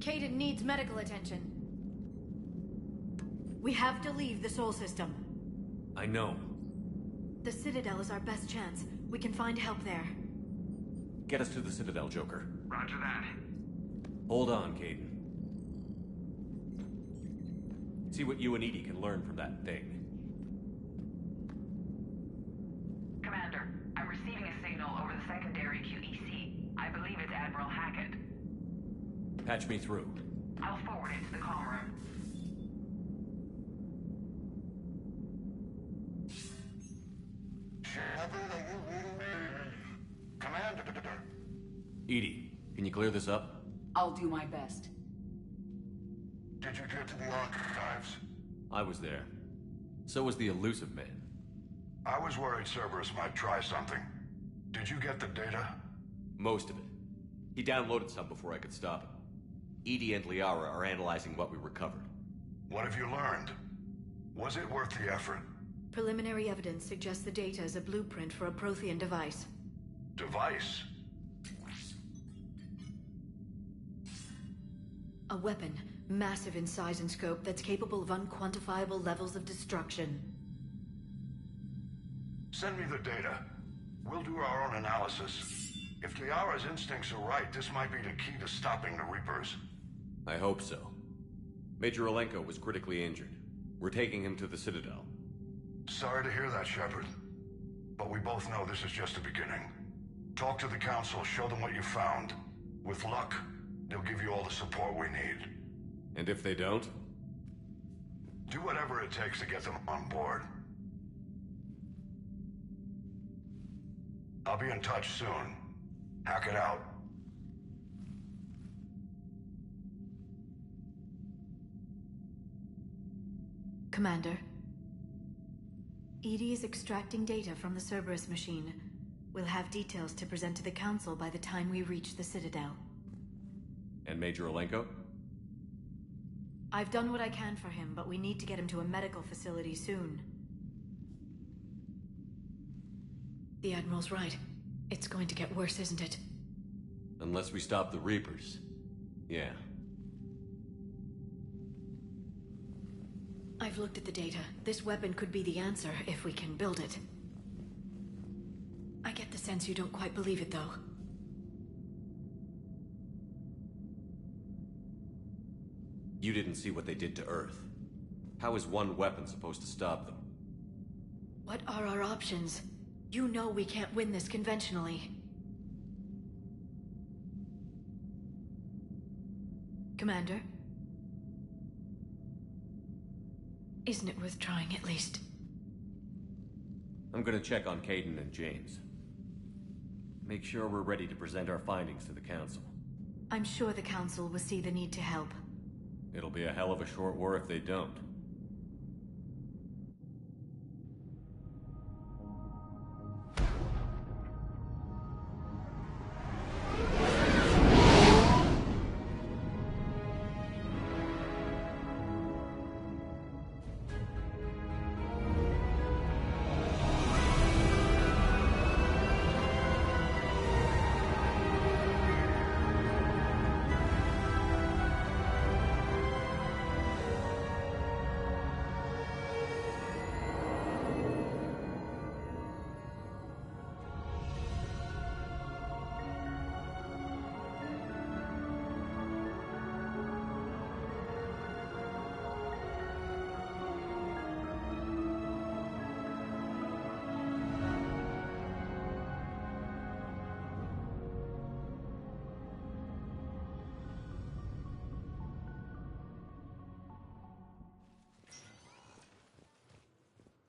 Caden needs medical attention. We have to leave the Sol system. I know. The Citadel is our best chance. We can find help there. Get us to the Citadel, Joker. Roger that. Hold on, Caden. See what you and Edie can learn from that thing. Commander, I'm receiving a signal over the secondary QEC. I believe it's Admiral Hackett. Patch me through. I'll forward it to the comm room. Commander. Edie, can you clear this up? I'll do my best. Did you get to the archives? I was there. So was the elusive man. I was worried Cerberus might try something. Did you get the data? Most of it. He downloaded some before I could stop him. Edie and Liara are analyzing what we recovered. What have you learned? Was it worth the effort? Preliminary evidence suggests the data is a blueprint for a Prothean device. Device? A weapon, massive in size and scope, that's capable of unquantifiable levels of destruction. Send me the data. We'll do our own analysis. If Liara's instincts are right, this might be the key to stopping the Reapers. I hope so. Major Alenko was critically injured. We're taking him to the Citadel. Sorry to hear that, Shepard. But we both know this is just the beginning. Talk to the Council, show them what you found. With luck, they'll give you all the support we need. And if they don't? Do whatever it takes to get them on board. I'll be in touch soon. Hack it out. Commander. Edie is extracting data from the Cerberus machine. We'll have details to present to the Council by the time we reach the Citadel. And Major Alenko? I've done what I can for him, but we need to get him to a medical facility soon. The Admiral's right. It's going to get worse, isn't it? Unless we stop the Reapers. Yeah. I've looked at the data. This weapon could be the answer if we can build it. I get the sense you don't quite believe it, though. You didn't see what they did to Earth. How is one weapon supposed to stop them? What are our options? You know we can't win this conventionally. Commander? Isn't it worth trying at least? I'm gonna check on Caden and James. Make sure we're ready to present our findings to the Council. I'm sure the Council will see the need to help. It'll be a hell of a short war if they don't.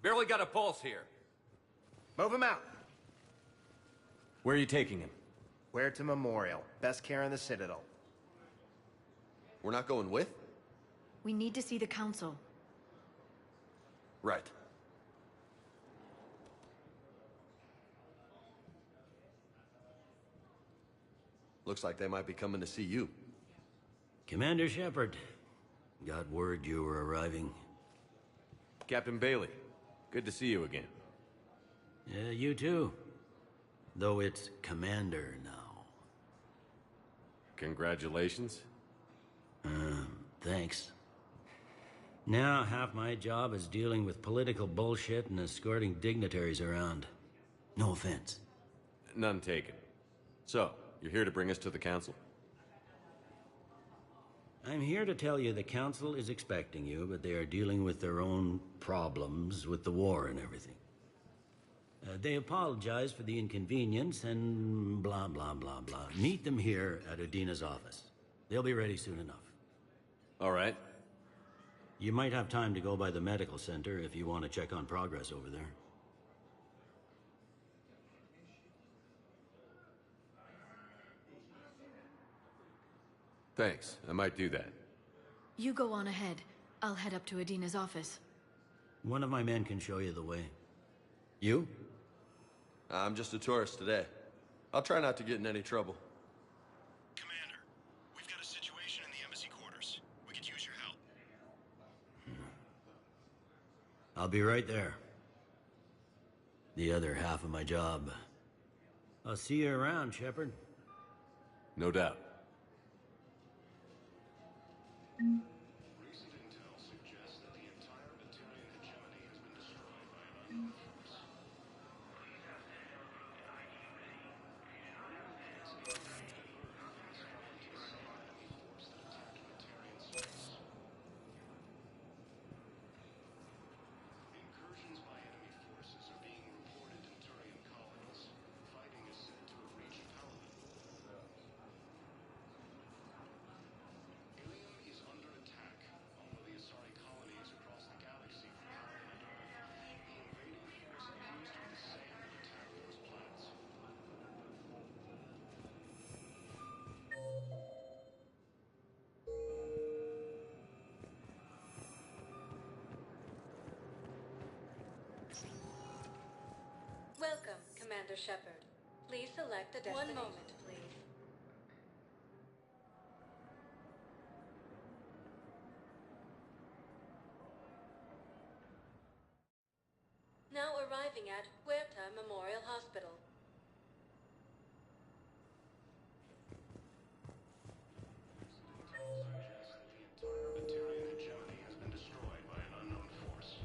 Barely got a pulse here. Move him out. Where are you taking him? Where to Memorial. Best care in the Citadel. We're not going with? We need to see the Council. Right. Looks like they might be coming to see you. Commander Shepard, got word you were arriving. Captain Bailey, good to see you again. Yeah, you too. Though it's Commander now. Congratulations. Thanks. Now, half my job is dealing with political bullshit and escorting dignitaries around. No offense. None taken. So, you're here to bring us to the council? I'm here to tell you the council is expecting you, but they are dealing with their own problems with the war and everything. They apologize for the inconvenience and blah, blah, blah, blah. Meet them here at Udina's office. They'll be ready soon enough. All right. You might have time to go by the medical center if you want to check on progress over there. Thanks. I might do that. You go on ahead. I'll head up to Adina's office. One of my men can show you the way. You? I'm just a tourist today. I'll try not to get in any trouble. Commander, we've got a situation in the embassy quarters. We could use your help. I'll be right there. The other half of my job. I'll see you around, Shepard. No doubt. Recent intel suggests that the entire Batarian hegemony has been destroyed by an unknown force. Incursions by enemy forces are being reported in Turian colonies. Fighting is said to have reached Paladin. Ilium is under attack, although the Asari colonies across the galaxy from Paladin and Earth. The invading force appears to be the same that attacked those planets. Welcome, Commander Shepard. Please select a destination. 1 moment, please. Now arriving at Huerta Memorial Hospital. Intel suggests that the entire Batarian hegemony has been destroyed by an unknown force.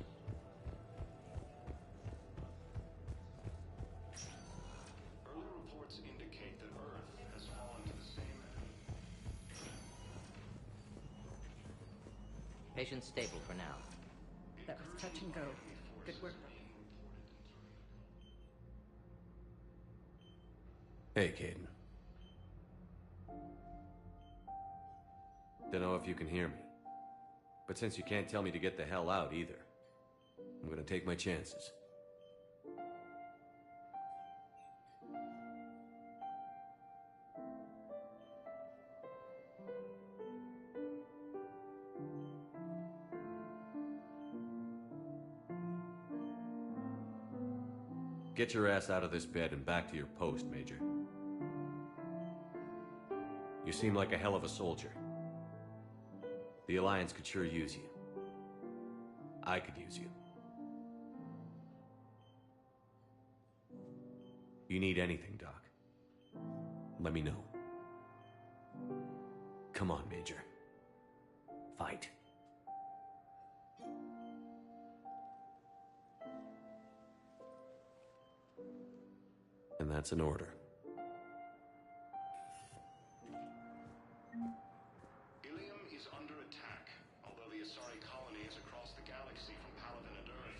Early reports indicate that Earth has fallen to the same enemy. Patient stable for now. That was touch and go. Good work. Hey, Caden. Dunno if you can hear me. But since you can't tell me to get the hell out either, I'm gonna take my chances. Get your ass out of this bed and back to your post, Major. You seem like a hell of a soldier. The Alliance could sure use you. I could use you. You need anything, Doc, let me know. Come on, Major. Fight. And that's an order. Ilium is under attack. Although the Asari colonies across the galaxy from Paladin and Earth,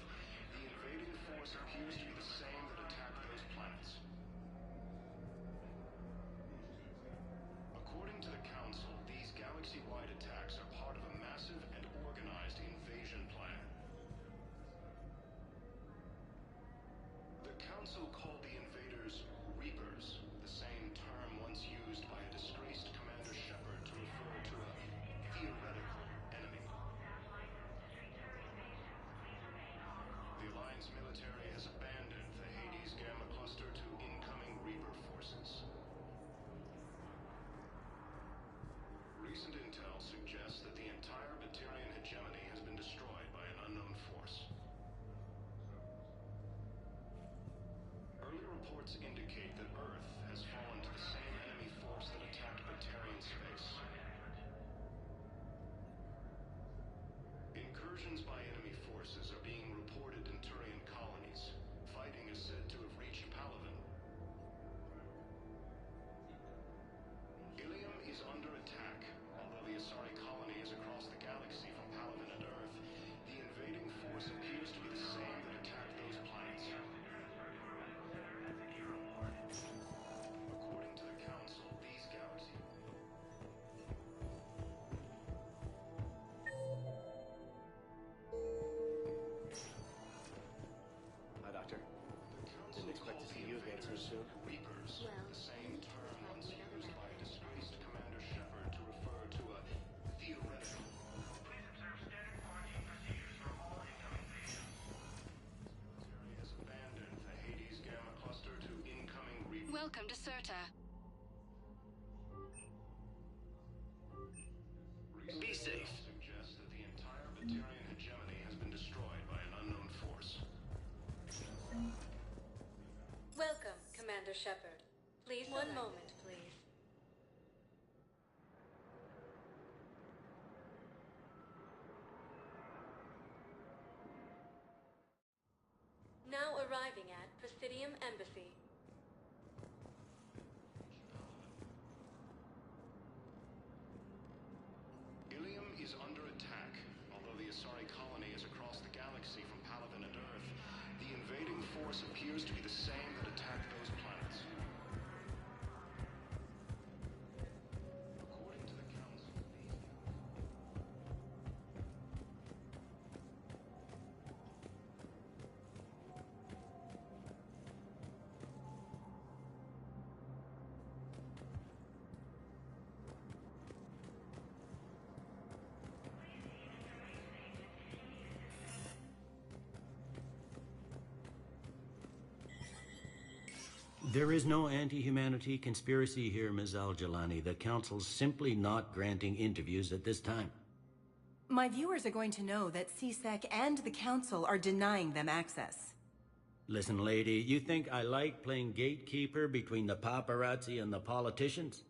the invading force appears to be the same that attacked those planets. According to the Council, these galaxy-wide attacks are part of a massive and organized invasion plan. The Council called the invaders Reapers, from Deserta. Be safe. Suggests that the entire Batarian hegemony has been destroyed by an unknown force. Welcome, Commander Shepard. Please one moment, please. Now arriving at Presidium Embassy. Ilium is under attack. Although the Asari colony is across the galaxy from Palaven and Earth, the invading force appears to be the same that attacked those planets. According to the Council, There is no anti-humanity conspiracy here, Ms. Al-Jalani. The Council's simply not granting interviews at this time. My viewers are going to know that CSEC and the Council are denying them access. Listen, lady, you think I like playing gatekeeper between the paparazzi and the politicians?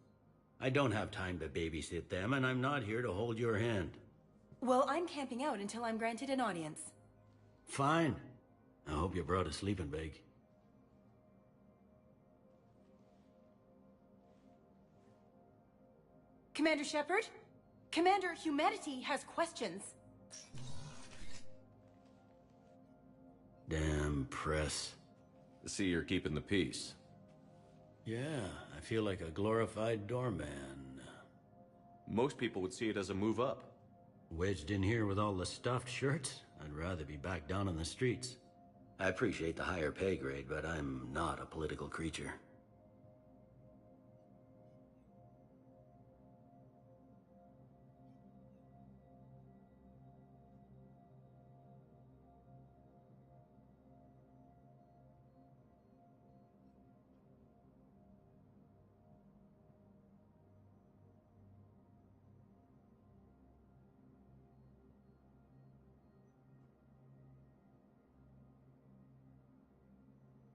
I don't have time to babysit them, and I'm not here to hold your hand. Well, I'm camping out until I'm granted an audience. Fine. I hope you brought a sleeping bag. Commander Shepard? Commander, humanity has questions. Damn press. I see you're keeping the peace. Yeah, I feel like a glorified doorman. Most people would see it as a move up. Wedged in here with all the stuffed shirts? I'd rather be back down on the streets. I appreciate the higher pay grade, but I'm not a political creature.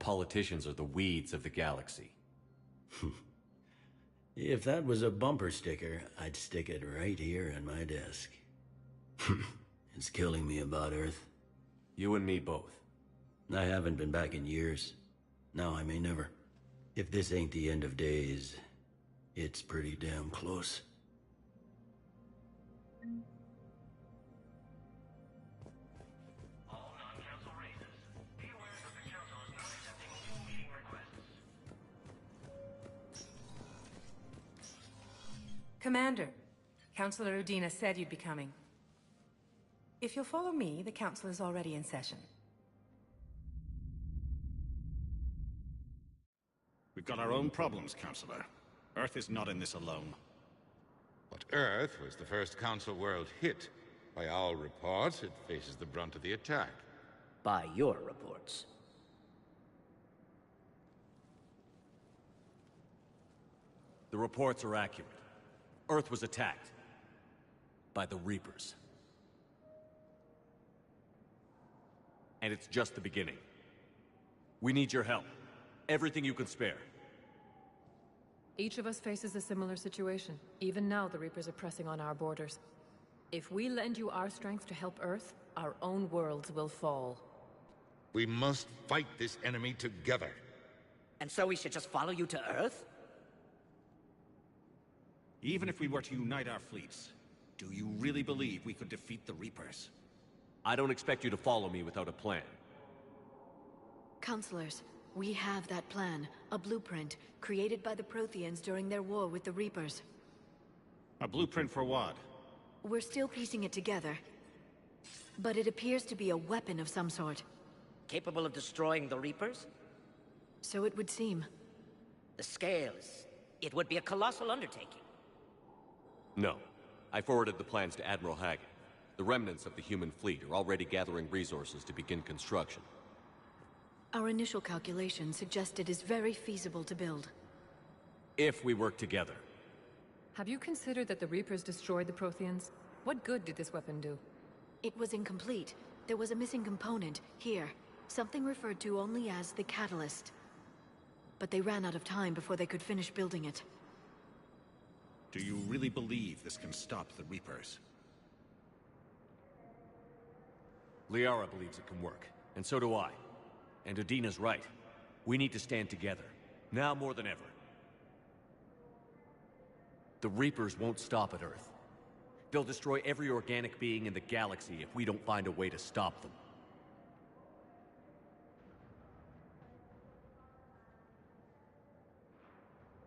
Politicians are the weeds of the galaxy. If that was a bumper sticker, I'd stick it right here on my desk. It's killing me about Earth. You and me both. I haven't been back in years. Now I may never. If this ain't the end of days, it's pretty damn close. Commander, Councilor Udina said you'd be coming. If you'll follow me, the Council is already in session. We've got our own problems, Councilor. Earth is not in this alone. But Earth was the first Council world hit. By all reports, it faces the brunt of the attack. By your reports. The reports are accurate. Earth was attacked by the Reapers. And it's just the beginning. We need your help. Everything you can spare. Each of us faces a similar situation. Even now, the Reapers are pressing on our borders. If we lend you our strength to help Earth, our own worlds will fall. We must fight this enemy together. And so we should just follow you to Earth? Even if we were to unite our fleets, do you really believe we could defeat the Reapers? I don't expect you to follow me without a plan. Counselors, we have that plan. A blueprint, created by the Protheans during their war with the Reapers. A blueprint for what? We're still piecing it together. But it appears to be a weapon of some sort. Capable of destroying the Reapers? So it would seem. The scales. It would be a colossal undertaking. No. I forwarded the plans to Admiral Hagen. The remnants of the human fleet are already gathering resources to begin construction. Our initial calculations suggest it is very feasible to build. If we work together. Have you considered that the Reapers destroyed the Protheans? What good did this weapon do? It was incomplete. There was a missing component, here. Something referred to only as the catalyst. But they ran out of time before they could finish building it. Do you really believe this can stop the Reapers? Liara believes it can work, and so do I. And Udina's right. We need to stand together, now more than ever. The Reapers won't stop at Earth. They'll destroy every organic being in the galaxy if we don't find a way to stop them.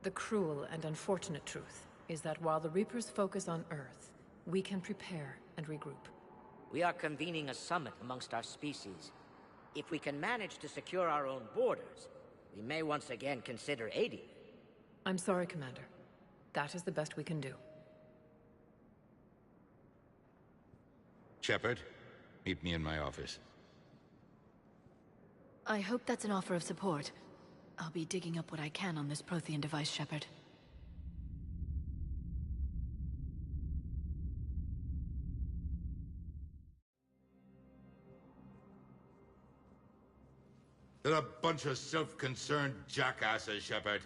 The cruel and unfortunate truth is that while the Reapers focus on Earth, we can prepare and regroup. We are convening a summit amongst our species. If we can manage to secure our own borders, we may once again consider aiding. I'm sorry, Commander. That is the best we can do. Shepard, meet me in my office. I hope that's an offer of support. I'll be digging up what I can on this Prothean device, Shepard. They're a bunch of self-concerned jackasses, Shepard.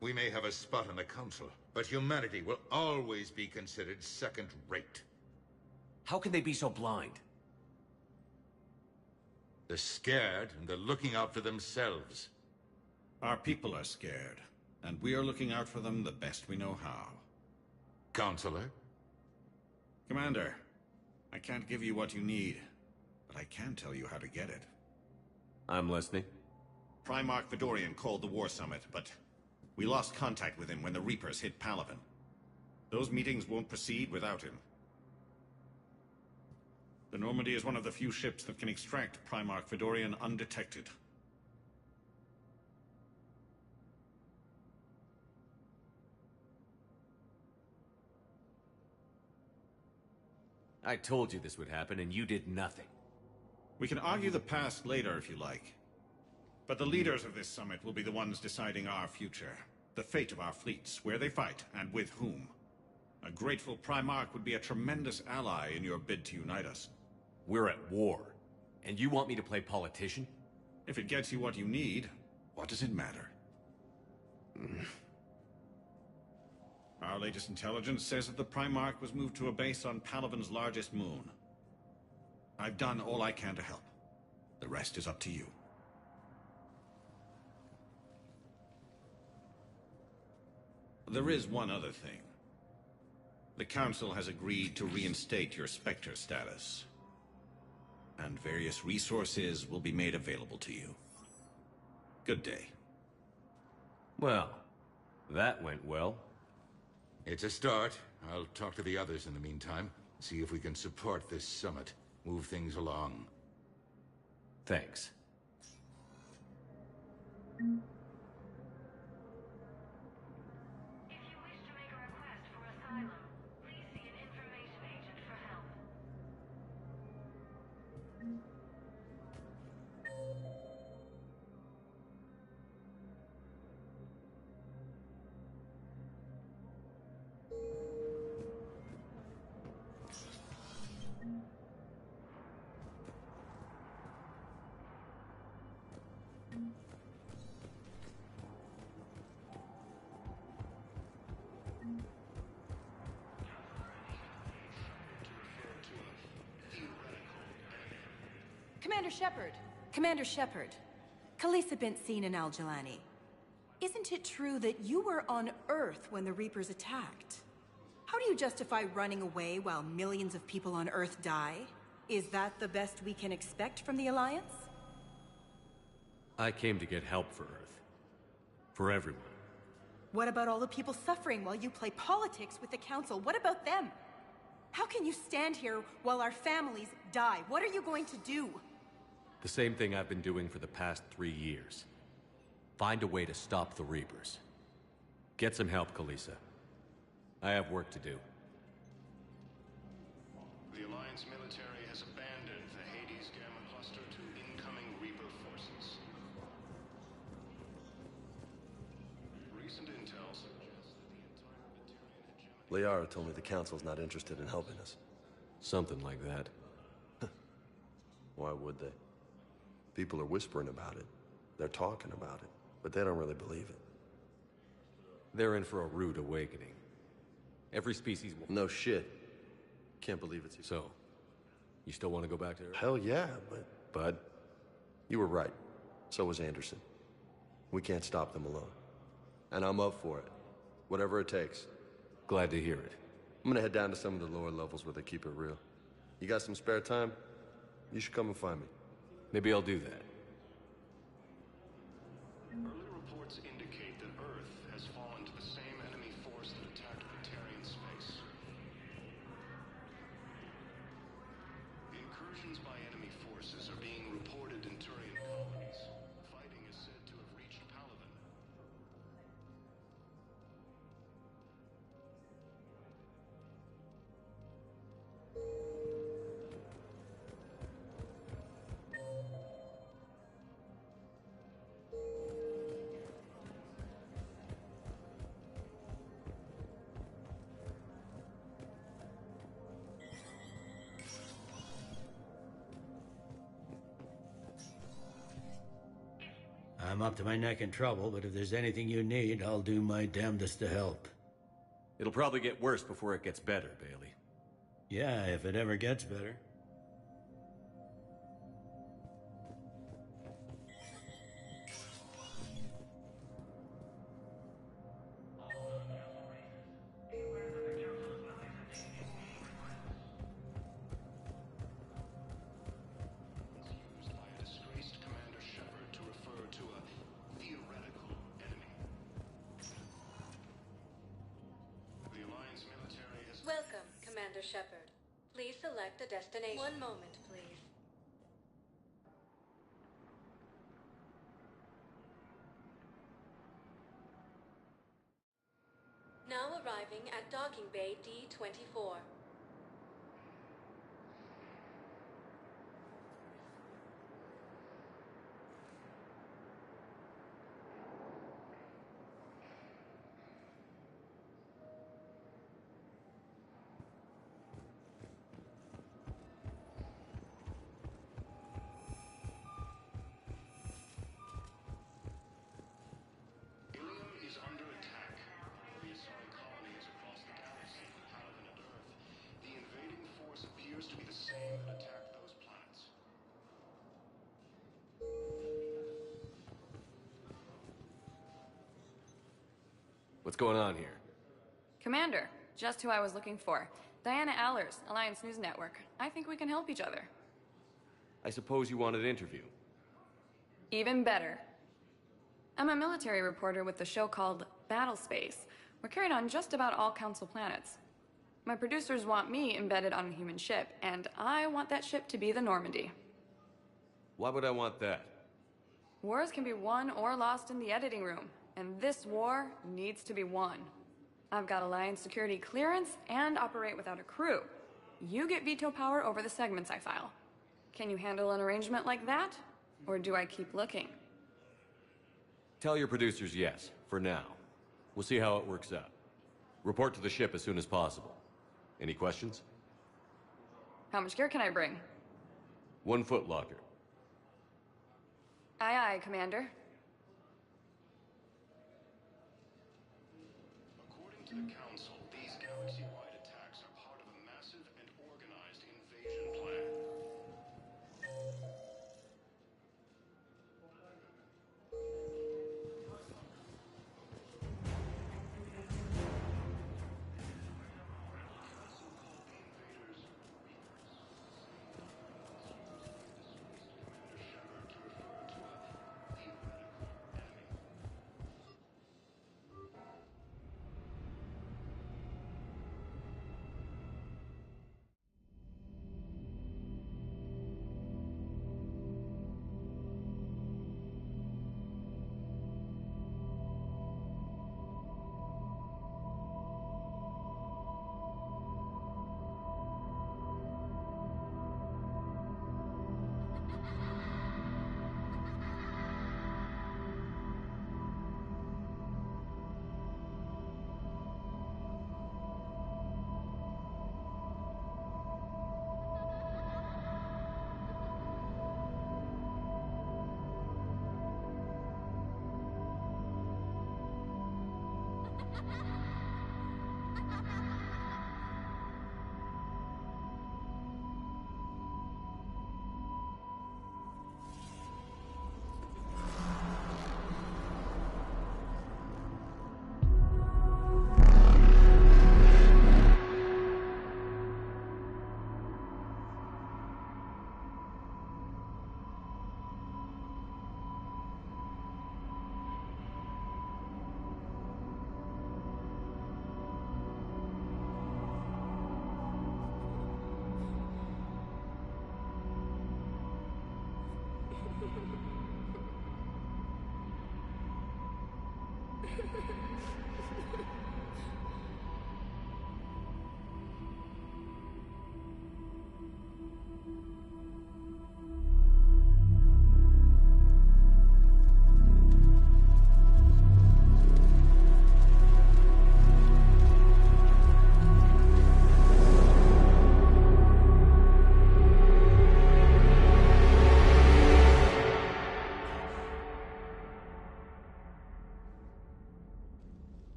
We may have a spot on the Council, but humanity will always be considered second-rate. How can they be so blind? They're scared, and they're looking out for themselves. Our people are scared, and we are looking out for them the best we know how. Counselor? Commander, I can't give you what you need, but I can tell you how to get it. I'm listening. Primarch Fedorian called the War Summit, but we lost contact with him when the Reapers hit Palaven. Those meetings won't proceed without him. The Normandy is one of the few ships that can extract Primarch Fedorian undetected. I told you this would happen, and you did nothing. We can argue the past later if you like. But the leaders of this summit will be the ones deciding our future. The fate of our fleets, where they fight, and with whom. A grateful Primarch would be a tremendous ally in your bid to unite us. We're at war, and you want me to play politician? If it gets you what you need, what does it matter? Our latest intelligence says that the Primarch was moved to a base on Palaven's largest moon. I've done all I can to help. The rest is up to you. There is one other thing. The Council has agreed to reinstate your Spectre status. And various resources will be made available to you. Good day. Well, that went well. It's a start. I'll talk to the others in the meantime. See if we can support this summit. Move things along. Thanks. Commander Shepard! Commander Shepard! Khalisah bint Seen and Al-Jalani. Isn't it true that you were on Earth when the Reapers attacked? How do you justify running away while millions of people on Earth die? Is that the best we can expect from the Alliance? I came to get help for Earth. For everyone. What about all the people suffering while you play politics with the Council? What about them? How can you stand here while our families die? What are you going to do? The same thing I've been doing for the past 3 years. Find a way to stop the Reapers. Get some help, Khalisah. I have work to do. The Alliance military has abandoned the Hades Gamma cluster to incoming Reaper forces. Recent intel suggests that the entire Batarian hegemony... Liara told me the Council's not interested in helping us. Something like that. Why would they? People are whispering about it. They're talking about it, but they don't really believe it. They're in for a rude awakening. Every species will... No shit. Can't believe it's... So, you still want to go back to Earth? Hell yeah, but... Bud, you were right. So was Anderson. We can't stop them alone. And I'm up for it. Whatever it takes. Glad to hear it. I'm gonna head down to some of the lower levels where they keep it real. You got some spare time? You should come and find me. Maybe I'll do that. Early reports indicate that Earth has fallen to the same enemy force that attacked Batarian space. Incursions by enemy forces are being reported in Turian colonies. Fighting is said to have reached Paladin. I'm up to my neck in trouble, but if there's anything you need, I'll do my damnedest to help. It'll probably get worse before it gets better, Bailey. Yeah, if it ever gets better. Used by a disgraced Commander Shepard to refer to a theoretical enemy. The Alliance military has... Welcome, Commander Shepard. Please select a destination. One moment, please. Now arriving at Docking Bay D-24. Ilium is under attack. The Asari colony is across the galaxy from Paladin and Earth. The invading force appears to be the same that attacked those planets. What's going on here? Commander, just who I was looking for. Diana Allers, Alliance News Network. I think we can help each other. I suppose you want an interview. Even better. I'm a military reporter with the show called Battle Space. We're carried on just about all Council planets. My producers want me embedded on a human ship, and I want that ship to be the Normandy. Why would I want that? Wars can be won or lost in the editing room, and this war needs to be won. I've got Alliance security clearance and operate without a crew. You get veto power over the segments I file. Can you handle an arrangement like that? Or do I keep looking? Tell your producers yes, for now. We'll see how it works out. Report to the ship as soon as possible. Any questions? How much gear can I bring? 1 foot locker. Aye, aye, Commander. According to the Council, these galaxy-wide attacks are part of a massive and organized invasion plan.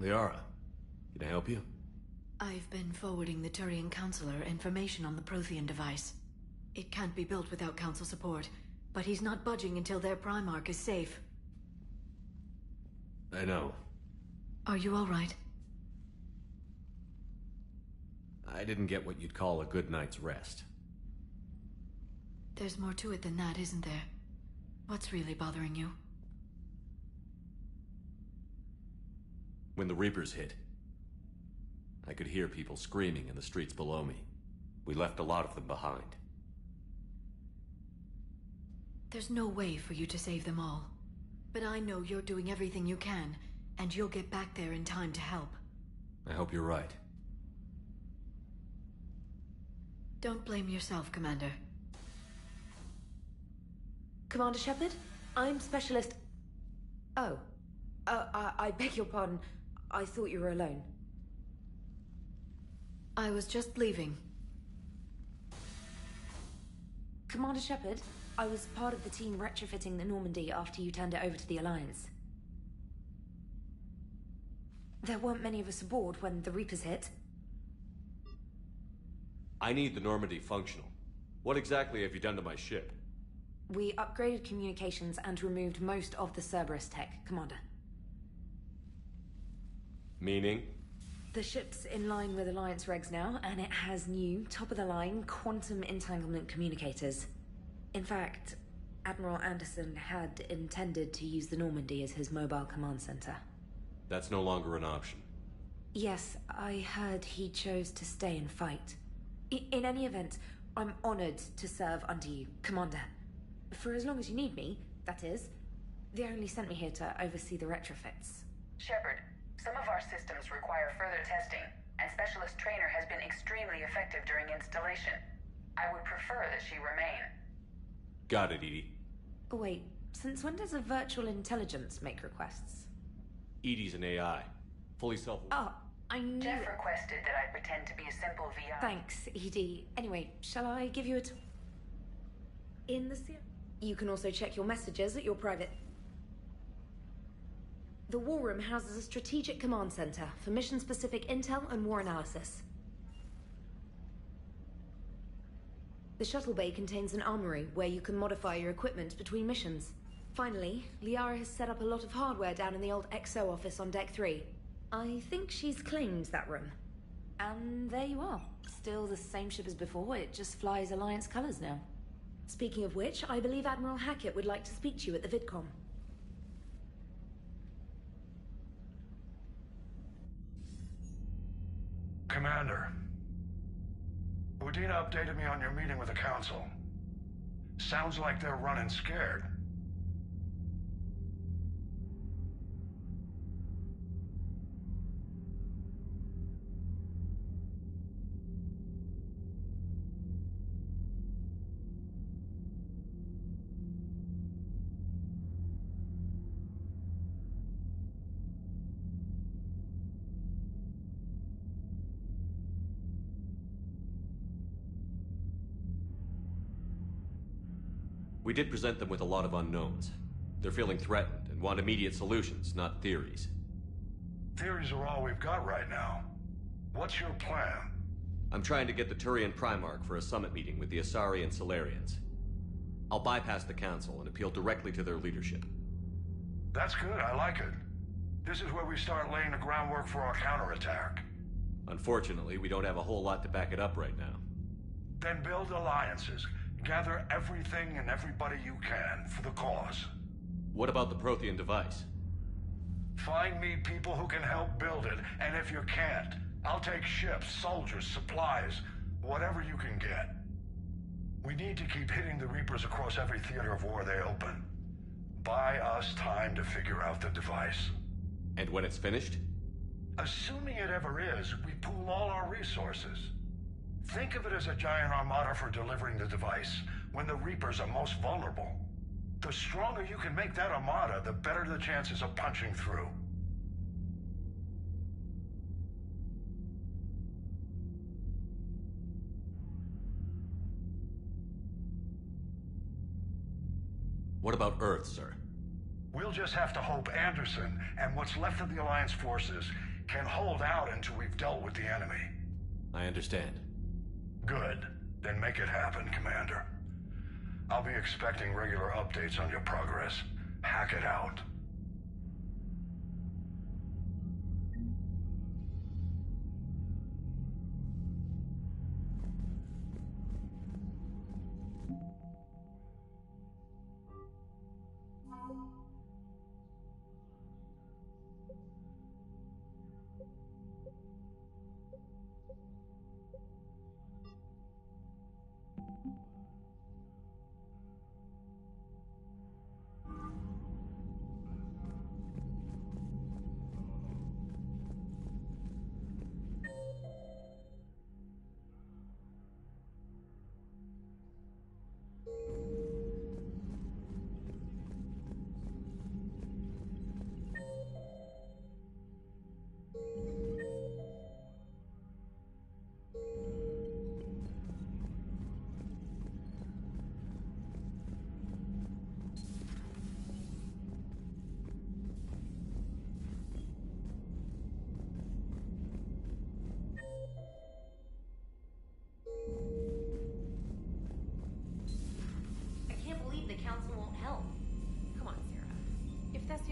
Liara, can I help you? I've been forwarding the Turian Counselor information on the Prothean device. It can't be built without Council support, but he's not budging until their Primarch is safe. I know. Are you all right? I didn't get what you'd call a good night's rest. There's more to it than that, isn't there? What's really bothering you? When the Reapers hit, I could hear people screaming in the streets below me. We left a lot of them behind. There's no way for you to save them all. But I know you're doing everything you can, and you'll get back there in time to help. I hope you're right. Don't blame yourself, Commander. Commander Shepard? I'm Specialist... Oh. I beg your pardon. I thought you were alone. I was just leaving. Commander Shepard, I was part of the team retrofitting the Normandy after you turned it over to the Alliance. There weren't many of us aboard when the Reapers hit. I need the Normandy functional. What exactly have you done to my ship? We upgraded communications and removed most of the Cerberus tech, Commander. Meaning? The ship's in line with Alliance regs now, and it has new, top-of-the-line, quantum entanglement communicators. In fact, Admiral Anderson had intended to use the Normandy as his mobile command center. That's no longer an option. Yes, I heard he chose to stay and fight. In any event, I'm honored to serve under you, Commander. For as long as you need me, that is. They only sent me here to oversee the retrofits. Shepard, some of our systems require further testing, and Specialist Trainer has been extremely effective during installation. I would prefer that she remain. Got it, Edie. Oh, wait, since when does a virtual intelligence make requests? Edie's an AI. Fully self- Oh, I knew Jeff it. requested that I pretend to be a simple VI. Thanks, ED. Anyway, shall I give you in the seal? You can also check your messages at your private... The War Room houses a strategic command center for mission-specific intel and war analysis. The shuttle bay contains an armory where you can modify your equipment between missions. Finally, Liara has set up a lot of hardware down in the old XO office on Deck 3. I think she's claimed that room. And there you are. Still the same ship as before, it just flies Alliance colors now. Speaking of which, I believe Admiral Hackett would like to speak to you at the VidCom. Commander, Udina updated me on your meeting with the Council. Sounds like they're running scared. We did present them with a lot of unknowns. They're feeling threatened and want immediate solutions, not theories. Theories are all we've got right now. What's your plan? I'm trying to get the Turian Primarch for a summit meeting with the Asari and Solarians. I'll bypass the Council and appeal directly to their leadership. That's good, I like it. This is where we start laying the groundwork for our counterattack. Unfortunately, we don't have a whole lot to back it up right now. Then build alliances. Gather everything and everybody you can for the cause. What about the Prothean device? Find me people who can help build it, and if you can't, I'll take ships, soldiers, supplies, whatever you can get. We need to keep hitting the Reapers across every theater of war they open. Buy us time to figure out the device. And when it's finished? Assuming it ever is, we pool all our resources. Think of it as a giant armada for delivering the device when the Reapers are most vulnerable. The stronger you can make that armada, the better the chances of punching through. What about Earth, sir? We'll just have to hope Anderson and what's left of the Alliance forces can hold out until we've dealt with the enemy. I understand. Good. Then make it happen, Commander. I'll be expecting regular updates on your progress. Hack it out.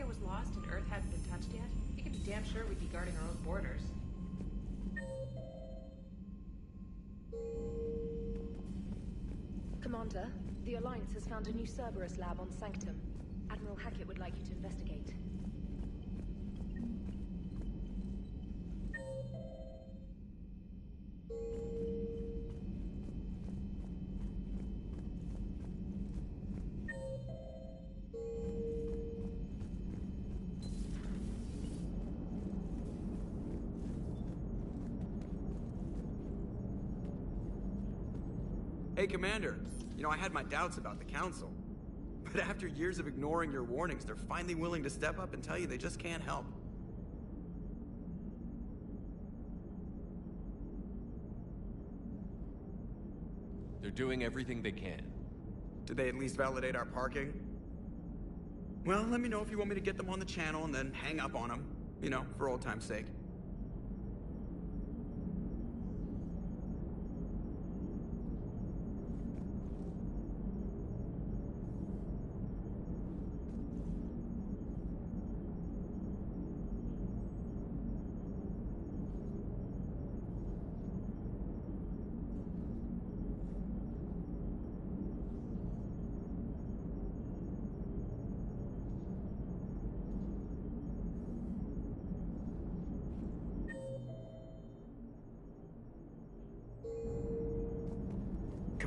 Was lost and Earth hadn't been touched yet, you can be damn sure we'd be guarding our own borders. Commander, the Alliance has found a new Cerberus lab on Sanctum. Admiral Hackett would like you to investigate. Hey, Commander. You know, I had my doubts about the Council. But after years of ignoring your warnings, they're finally willing to step up and tell you they just can't help. They're doing everything they can. Did they at least validate our parking? Well, let me know if you want me to get them on the channel and then hang up on them. You know, for old time's sake.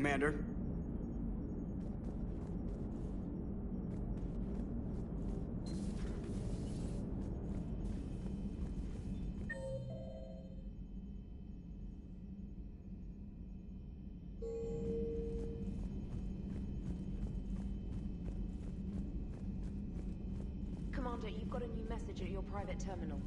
Commander? Commander, you've got a new message at your private terminal.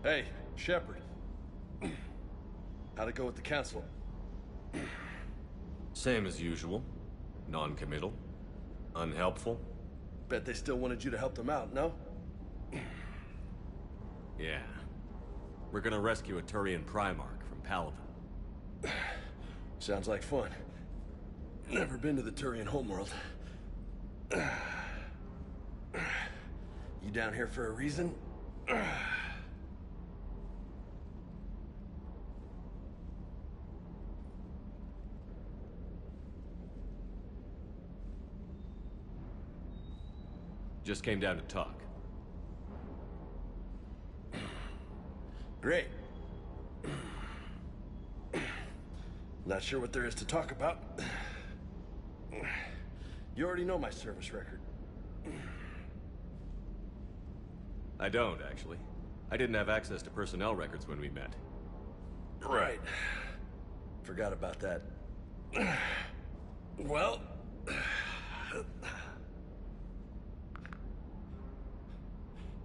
Hey, Shepard. How'd it go with the council? Same as usual. Non-committal. Unhelpful. Bet they still wanted you to help them out, no? Yeah. We're gonna rescue a Turian Primarch from Paladin. Sounds like fun. Never been to the Turian homeworld. You down here for a reason? Just came down to talk. Great. Not sure what there is to talk about. You already know my service record. I don't, actually. I didn't have access to personnel records when we met. Right. Forgot about that. Well...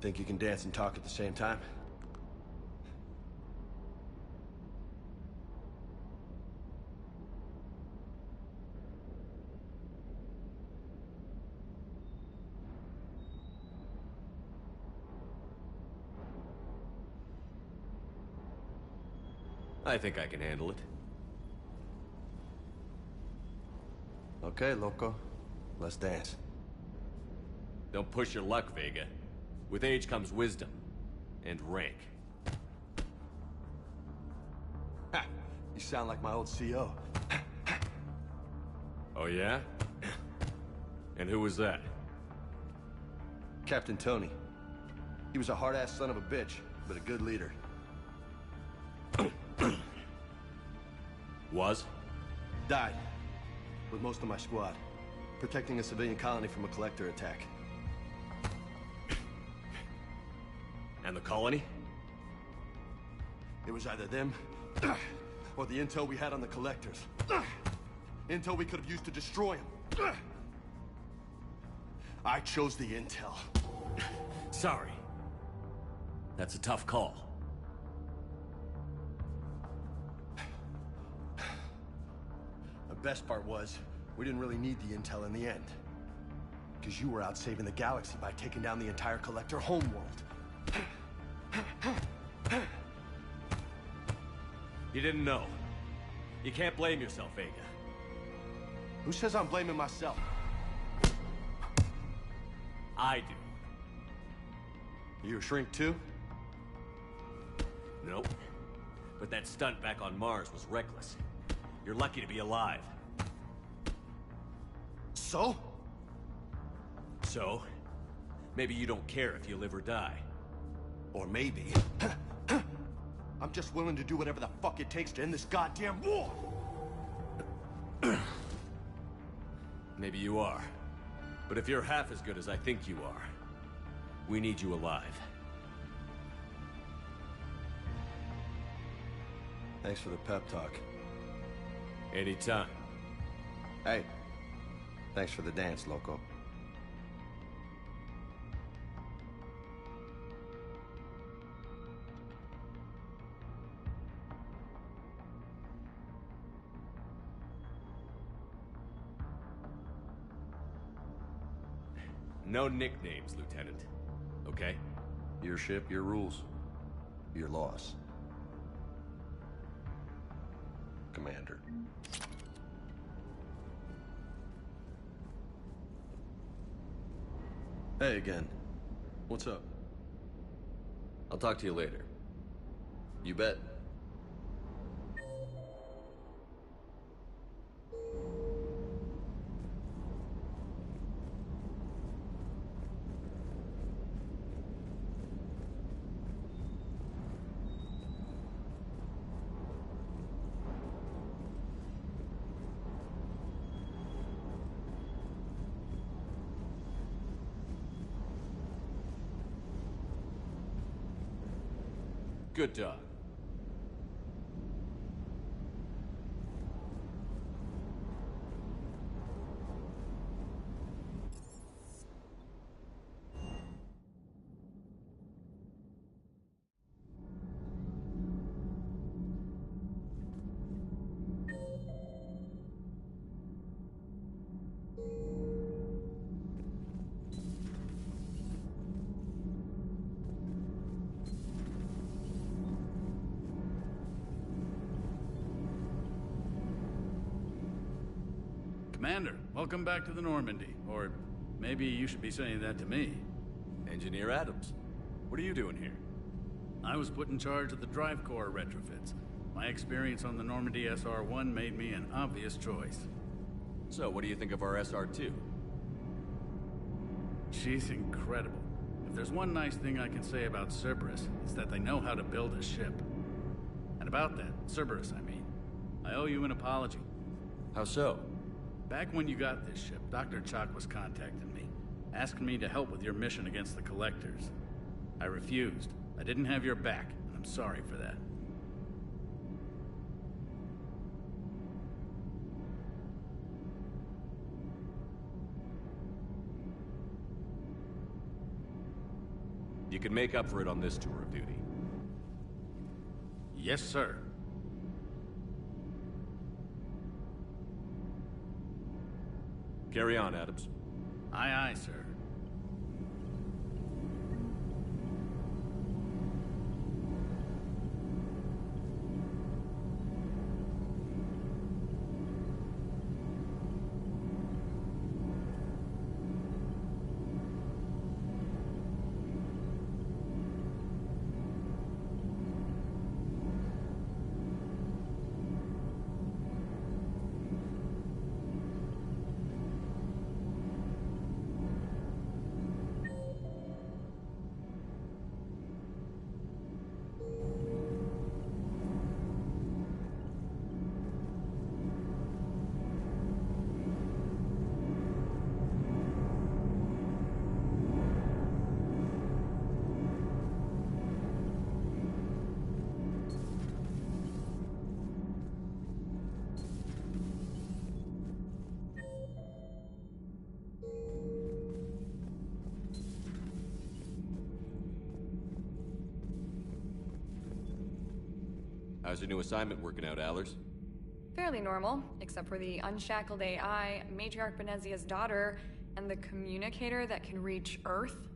Think you can dance and talk at the same time? I think I can handle it. Okay, loco. Let's dance. Don't push your luck, Vega. With age comes wisdom. And rank. Ha! You sound like my old CO. Oh yeah? And who was that? Captain Tony. He was a hard-ass son of a bitch, but a good leader. Was? Died. With most of my squad. Protecting a civilian colony from a collector attack. And the colony? It was either them, or the intel we had on the collectors. Intel we could have used to destroy them. I chose the intel. Sorry. That's a tough call. The best part was, we didn't really need the intel in the end. Because you were out saving the galaxy by taking down the entire collector homeworld. You didn't know. You can't blame yourself, Vega. Who says I'm blaming myself? I do. You a shrink too? Nope. But that stunt back on Mars was reckless. You're lucky to be alive. So? So? Maybe you don't care if you live or die. Or maybe... I'm just willing to do whatever the fuck it takes to end this goddamn war! Maybe you are. But if you're half as good as I think you are, we need you alive. Thanks for the pep talk. Anytime. Hey, thanks for the dance, loco. No nicknames, Lieutenant. Okay? Your ship, your rules. Your laws. Commander. Hey again. What's up? I'll talk to you later. You bet. Good dog. Commander, welcome back to the Normandy. Or maybe you should be saying that to me. Engineer Adams, what are you doing here? I was put in charge of the drive core retrofits. My experience on the Normandy SR-1 made me an obvious choice. So, what do you think of our SR-2? She's incredible. If there's one nice thing I can say about Cerberus, it's that they know how to build a ship. And about that, Cerberus, I mean, I owe you an apology. How so? Back when you got this ship, Dr. Chalk was contacting me, asking me to help with your mission against the Collectors. I refused. I didn't have your back, and I'm sorry for that. You can make up for it on this tour of duty. Yes, sir. Carry on, Adams. Aye, aye, sir. How's your new assignment working out, Allers? Fairly normal, except for the unshackled AI, Matriarch Benezia's daughter, and the communicator that can reach Earth.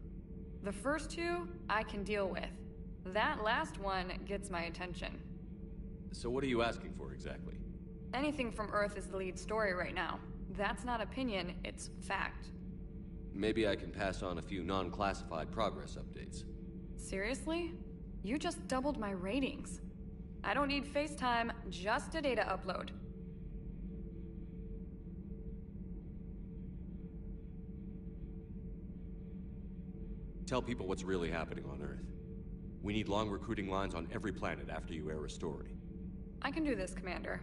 The first two, I can deal with. That last one gets my attention. So what are you asking for exactly? Anything from Earth is the lead story right now. That's not opinion, it's fact. Maybe I can pass on a few non-classified progress updates. Seriously? You just doubled my ratings. I don't need FaceTime, just a data upload. Tell people what's really happening on Earth. We need long recruiting lines on every planet after you air a story. I can do this, Commander.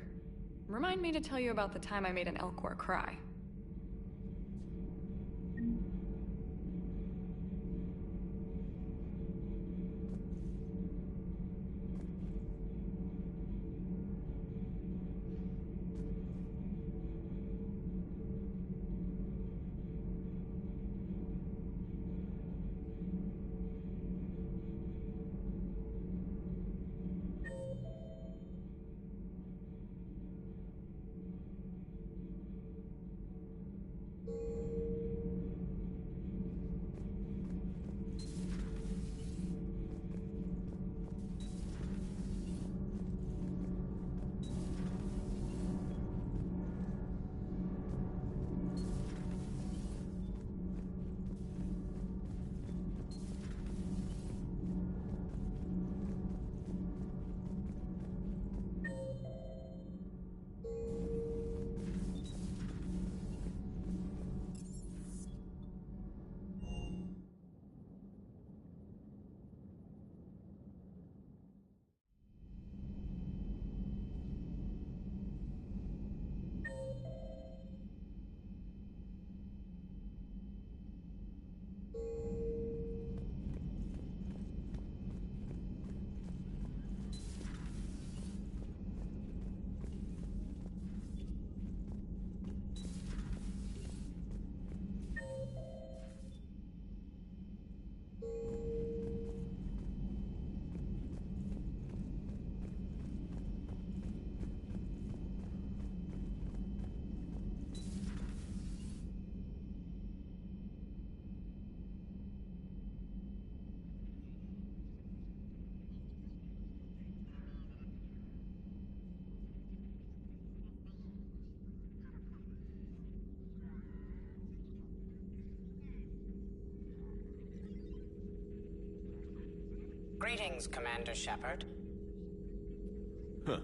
Remind me to tell you about the time I made an Elcor cry. Greetings, Commander Shepard. Huh.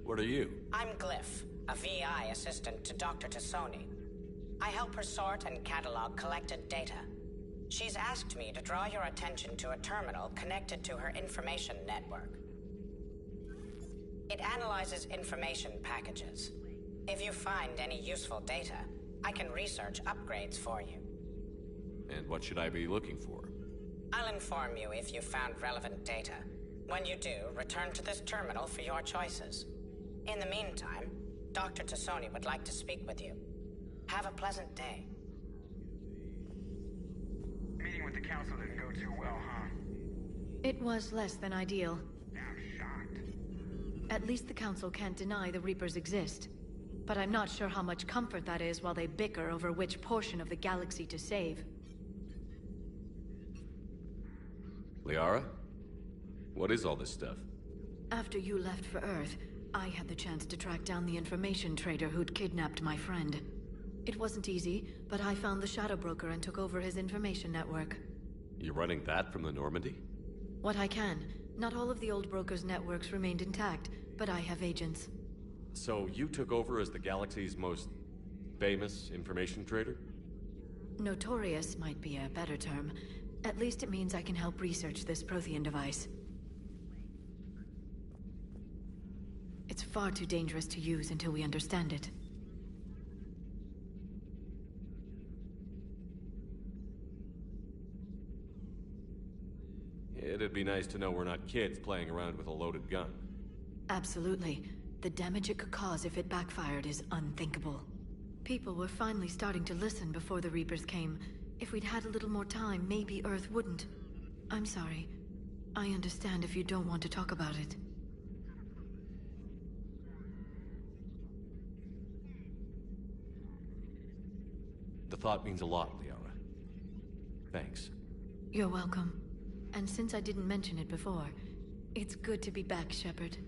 What are you? I'm Glyph, a VI assistant to Dr. Tassoni. I help her sort and catalog collected data. She's asked me to draw your attention to a terminal connected to her information network. It analyzes information packages. If you find any useful data, I can research upgrades for you. And what should I be looking for? I'll inform you if you've found relevant data. When you do, return to this terminal for your choices. In the meantime, Dr. Tassoni would like to speak with you. Have a pleasant day. Meeting with the council didn't go too well, huh? It was less than ideal. I'm shocked. At least the council can't deny the Reapers exist. But I'm not sure how much comfort that is while they bicker over which portion of the galaxy to save. Liara? What is all this stuff? After you left for Earth, I had the chance to track down the information trader who'd kidnapped my friend. It wasn't easy, but I found the Shadow Broker and took over his information network. You're running that from the Normandy? What I can. Not all of the old broker's networks remained intact, but I have agents. So you took over as the galaxy's most famous information trader? Notorious might be a better term. At least it means I can help research this Prothean device. It's far too dangerous to use until we understand it. It'd be nice to know we're not kids playing around with a loaded gun. Absolutely. The damage it could cause if it backfired is unthinkable. People were finally starting to listen before the Reapers came. If we'd had a little more time, maybe Earth wouldn't. I'm sorry. I understand if you don't want to talk about it. The thought means a lot, Liara. Thanks. You're welcome. And since I didn't mention it before, it's good to be back, Shepard.